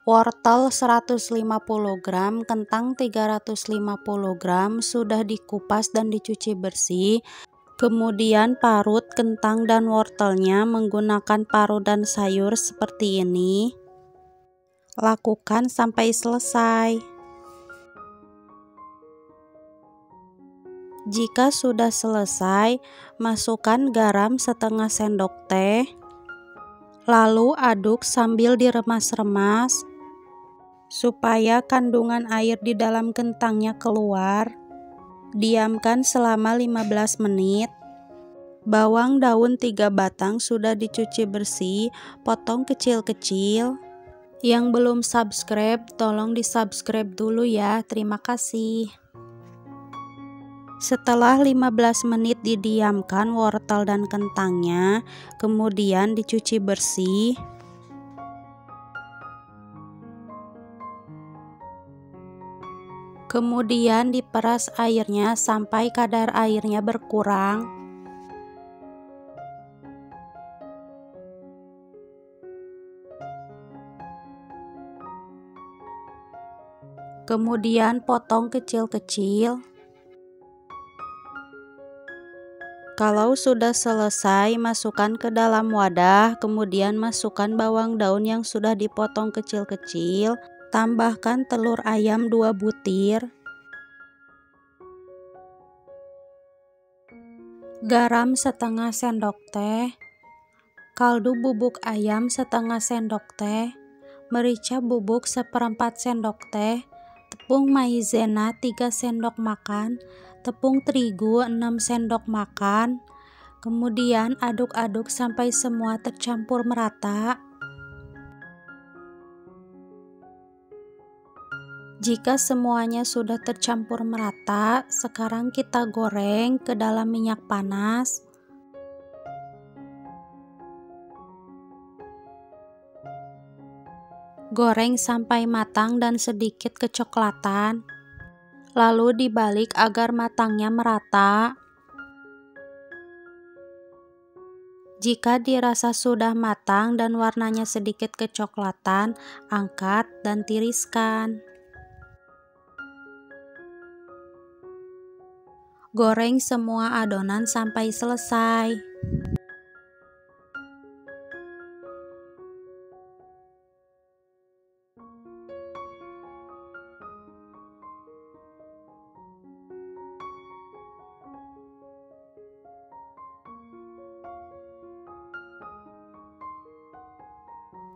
Wortel 150 gram, kentang 350 gram sudah dikupas dan dicuci bersih. Kemudian parut kentang dan wortelnya menggunakan parut dan sayur seperti ini. Lakukan sampai selesai. Jika sudah selesai, masukkan garam setengah sendok teh. Lalu aduk sambil diremas-remas supaya kandungan air di dalam kentangnya keluar. Diamkan selama 15 menit. Bawang daun 3 batang sudah dicuci bersih, potong kecil-kecil. Yang belum subscribe, tolong di-subscribe dulu ya. Terima kasih. Setelah 15 menit didiamkan wortel dan kentangnya, kemudian dicuci bersih. Kemudian diperas airnya sampai kadar airnya berkurang. Kemudian potong kecil-kecil. Kalau sudah selesai, masukkan ke dalam wadah, kemudian masukkan bawang daun yang sudah dipotong kecil-kecil, tambahkan telur ayam 2 butir, garam setengah sendok teh, kaldu bubuk ayam setengah sendok teh, merica bubuk 1/4 sendok teh, tepung maizena 3 sendok makan, tepung terigu 6 sendok makan. Kemudian aduk-aduk sampai semua tercampur merata. Jika semuanya sudah tercampur merata, sekarang kita goreng ke dalam minyak panas. Goreng sampai matang dan sedikit kecoklatan. Lalu dibalik agar matangnya merata. Jika dirasa sudah matang dan warnanya sedikit kecoklatan, angkat dan tiriskan. Goreng semua adonan sampai selesai.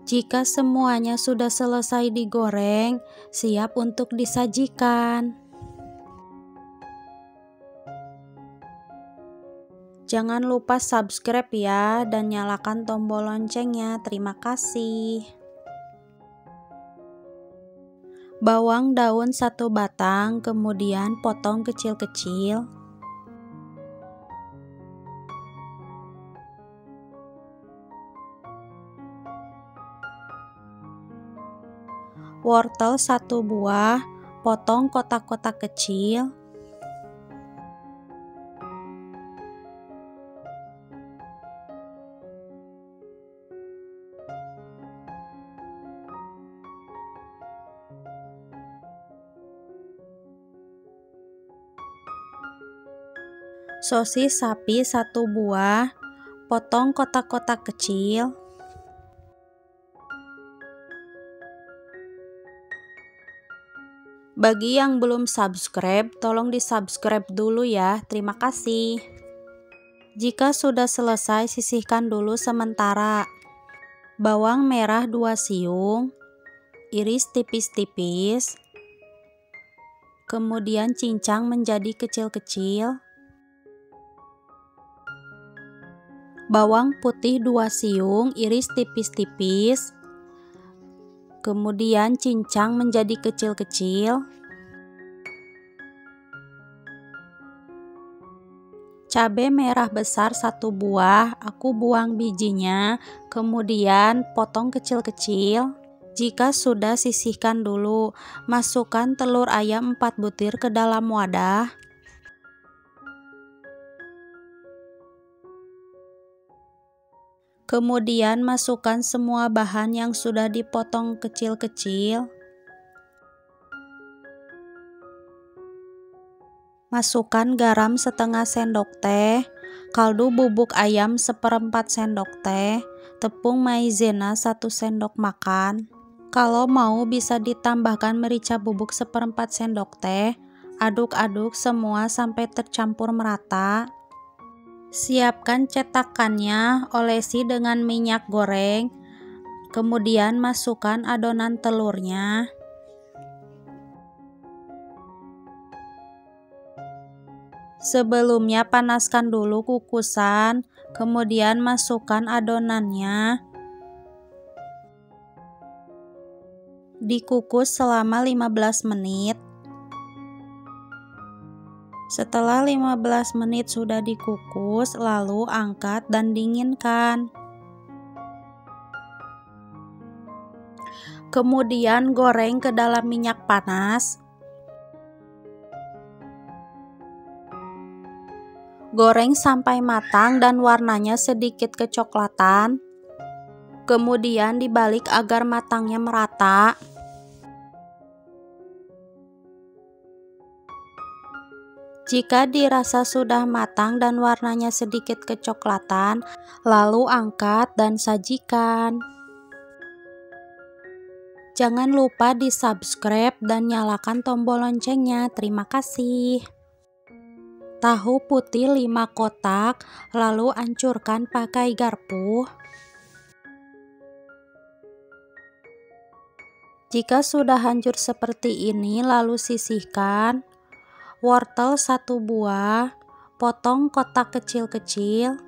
Jika semuanya sudah selesai digoreng, siap untuk disajikan. Jangan lupa subscribe ya, dan nyalakan tombol loncengnya. Terima kasih. Bawang daun 1 batang, kemudian potong kecil-kecil. Wortel 1 buah, potong kotak-kotak kecil. Sosis sapi 1 buah, potong kotak-kotak kecil. Bagi yang belum subscribe, tolong di-subscribe dulu ya. Terima kasih. Jika sudah selesai, sisihkan dulu sementara. Bawang merah 2 siung, iris tipis-tipis. Kemudian cincang menjadi kecil-kecil. Bawang putih 2 siung, iris tipis-tipis. Kemudian cincang menjadi kecil-kecil. Cabai merah besar 1 buah, aku buang bijinya, kemudian potong kecil-kecil. Jika sudah, sisihkan dulu. Masukkan telur ayam 4 butir ke dalam wadah. Kemudian masukkan semua bahan yang sudah dipotong kecil-kecil. Masukkan garam setengah sendok teh, kaldu bubuk ayam 1/4 sendok teh, tepung maizena 1 sendok makan. Kalau mau bisa ditambahkan merica bubuk 1/4 sendok teh. Aduk-aduk semua sampai tercampur merata. Siapkan cetakannya, olesi dengan minyak goreng. Kemudian masukkan adonan telurnya. Sebelumnya panaskan dulu kukusan, kemudian masukkan adonannya. Dikukus selama 15 menit. Setelah 15 menit sudah dikukus, lalu angkat dan dinginkan. Kemudian goreng ke dalam minyak panas. Goreng sampai matang dan warnanya sedikit kecoklatan. Kemudian dibalik agar matangnya merata. Jika dirasa sudah matang dan warnanya sedikit kecoklatan, lalu angkat dan sajikan. Jangan lupa di-subscribe dan nyalakan tombol loncengnya. Terima kasih. Tahu putih 5 kotak, lalu hancurkan pakai garpu. Jika sudah hancur seperti ini, lalu sisihkan. Wortel 1 buah, potong kotak kecil-kecil.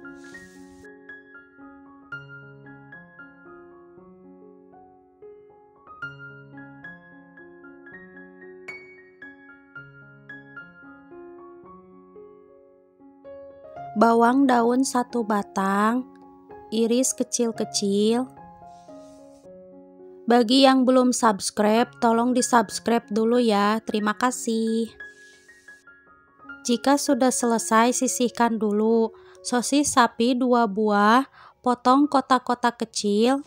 Bawang daun 1 batang, iris kecil-kecil. Bagi yang belum subscribe, tolong di-subscribe dulu ya. Terima kasih. Jika sudah selesai, sisihkan dulu. Sosis sapi 2 buah, potong kotak-kotak kecil.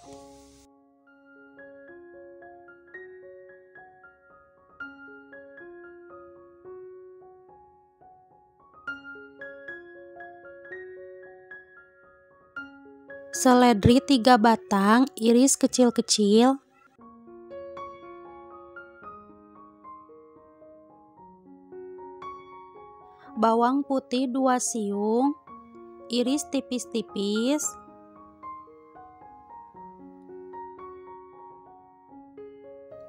Seledri 3 batang, iris kecil-kecil. Bawang putih 2 siung, iris tipis-tipis.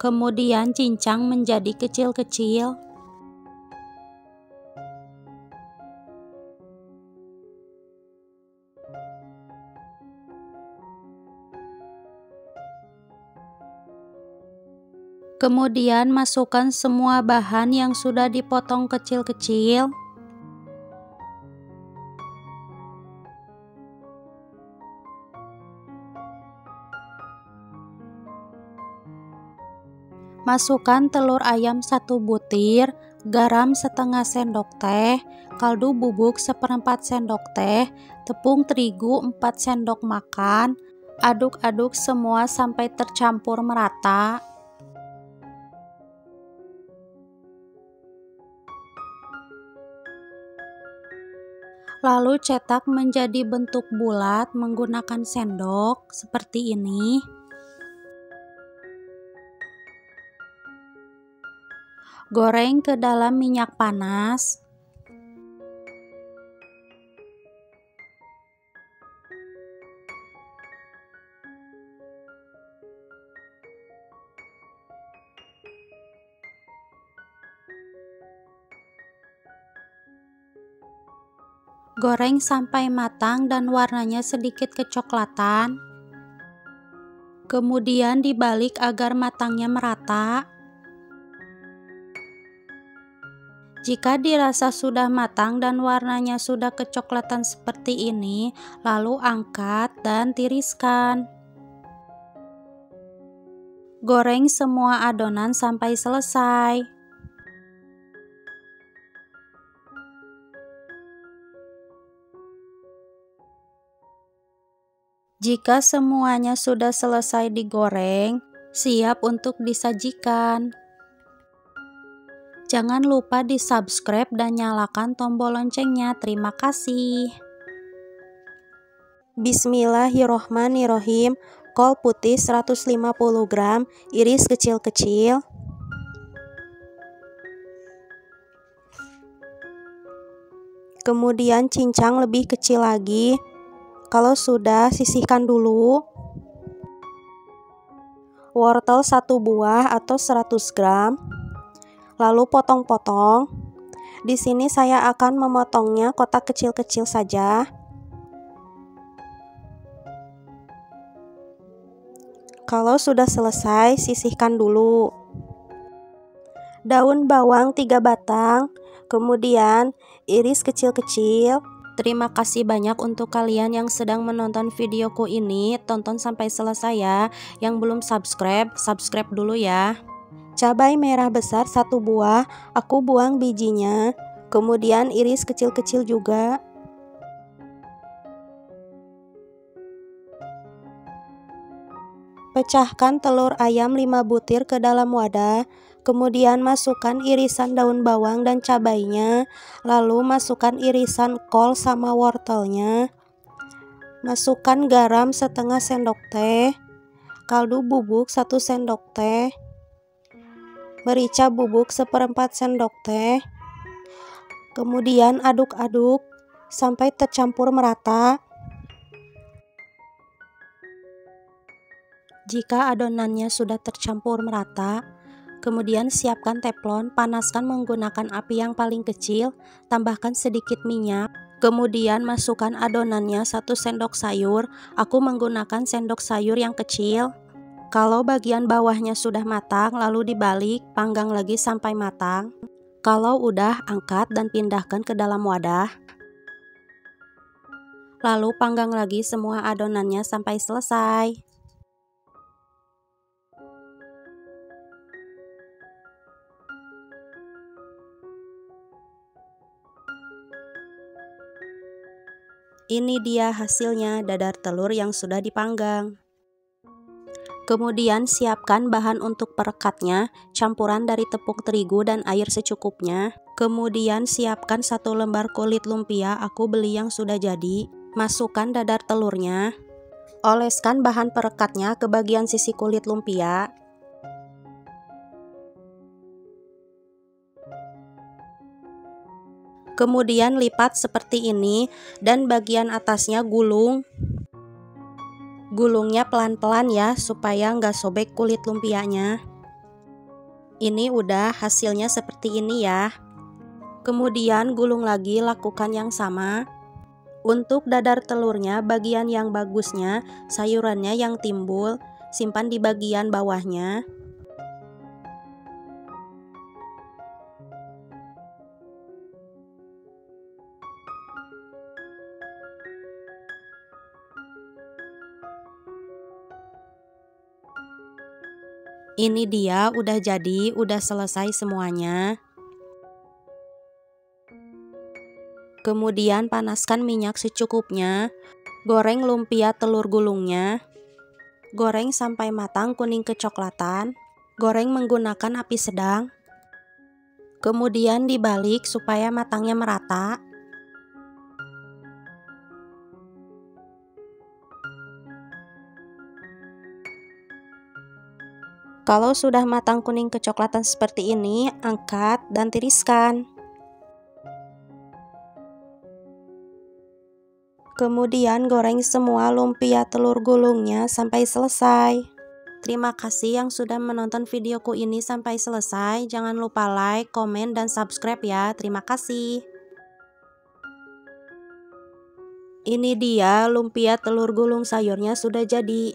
Kemudian cincang menjadi kecil-kecil. Kemudian masukkan semua bahan yang sudah dipotong kecil-kecil. Masukkan telur ayam 1 butir, garam setengah sendok teh, kaldu bubuk 1/4 sendok teh, tepung terigu 4 sendok makan. Aduk-aduk semua sampai tercampur merata. Lalu cetak menjadi bentuk bulat menggunakan sendok seperti ini. Goreng ke dalam minyak panas. Goreng sampai matang dan warnanya sedikit kecoklatan. Kemudian dibalik agar matangnya merata. Jika dirasa sudah matang dan warnanya sudah kecoklatan seperti ini, lalu angkat dan tiriskan. Goreng semua adonan sampai selesai. Jika semuanya sudah selesai digoreng, siap untuk disajikan. Jangan lupa di-subscribe dan nyalakan tombol loncengnya. Terima kasih. Bismillahirrohmanirrohim. Kol putih 150 gram, iris kecil-kecil. Kemudian cincang lebih kecil lagi. Kalau sudah, sisihkan dulu. Wortel 1 buah atau 100 gram. Lalu potong-potong. Di sini saya akan memotongnya kotak kecil-kecil saja. Kalau sudah selesai, sisihkan dulu. Daun bawang 3 batang, kemudian iris kecil-kecil. Terima kasih banyak untuk kalian yang sedang menonton videoku ini. Tonton sampai selesai ya. Yang belum subscribe, subscribe dulu ya. Cabai merah besar 1 buah, aku buang bijinya. Kemudian iris kecil-kecil juga. Pecahkan telur ayam 5 butir ke dalam wadah. Kemudian masukkan irisan daun bawang dan cabainya. Lalu masukkan irisan kol sama wortelnya. Masukkan garam setengah sendok teh. Kaldu bubuk 1 sendok teh. Merica bubuk 1/4 sendok teh. Kemudian aduk-aduk sampai tercampur merata. Jika adonannya sudah tercampur merata, kemudian siapkan teflon, panaskan menggunakan api yang paling kecil, tambahkan sedikit minyak, kemudian masukkan adonannya 1 sendok sayur, aku menggunakan sendok sayur yang kecil. Kalau bagian bawahnya sudah matang, lalu dibalik, panggang lagi sampai matang. Kalau udah, angkat dan pindahkan ke dalam wadah. Lalu panggang lagi semua adonannya sampai selesai. Ini dia hasilnya, dadar telur yang sudah dipanggang. Kemudian siapkan bahan untuk perekatnya, campuran dari tepung terigu dan air secukupnya. Kemudian siapkan 1 lembar kulit lumpia, aku beli yang sudah jadi. Masukkan dadar telurnya. Oleskan bahan perekatnya ke bagian sisi kulit lumpia. Kemudian lipat seperti ini dan bagian atasnya gulung. Gulungnya pelan-pelan ya supaya nggak sobek kulit lumpianya. Ini udah hasilnya seperti ini ya. Kemudian gulung lagi, lakukan yang sama. Untuk dadar telurnya, bagian yang bagusnya, sayurannya yang timbul, simpan di bagian bawahnya. Ini dia udah jadi, udah selesai semuanya. Kemudian panaskan minyak secukupnya. Goreng lumpia telur gulungnya. Goreng sampai matang kuning kecoklatan. Goreng menggunakan api sedang. Kemudian dibalik supaya matangnya merata. Kalau sudah matang kuning kecoklatan seperti ini, angkat dan tiriskan. Kemudian goreng semua lumpia telur gulungnya sampai selesai. Terima kasih yang sudah menonton videoku ini sampai selesai. Jangan lupa like, komen, dan subscribe ya. Terima kasih. Ini dia lumpia telur gulung sayurnya sudah jadi.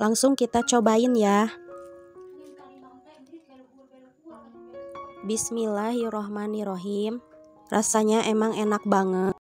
Langsung kita cobain ya. Bismillahirrohmanirrohim. Rasanya emang enak banget.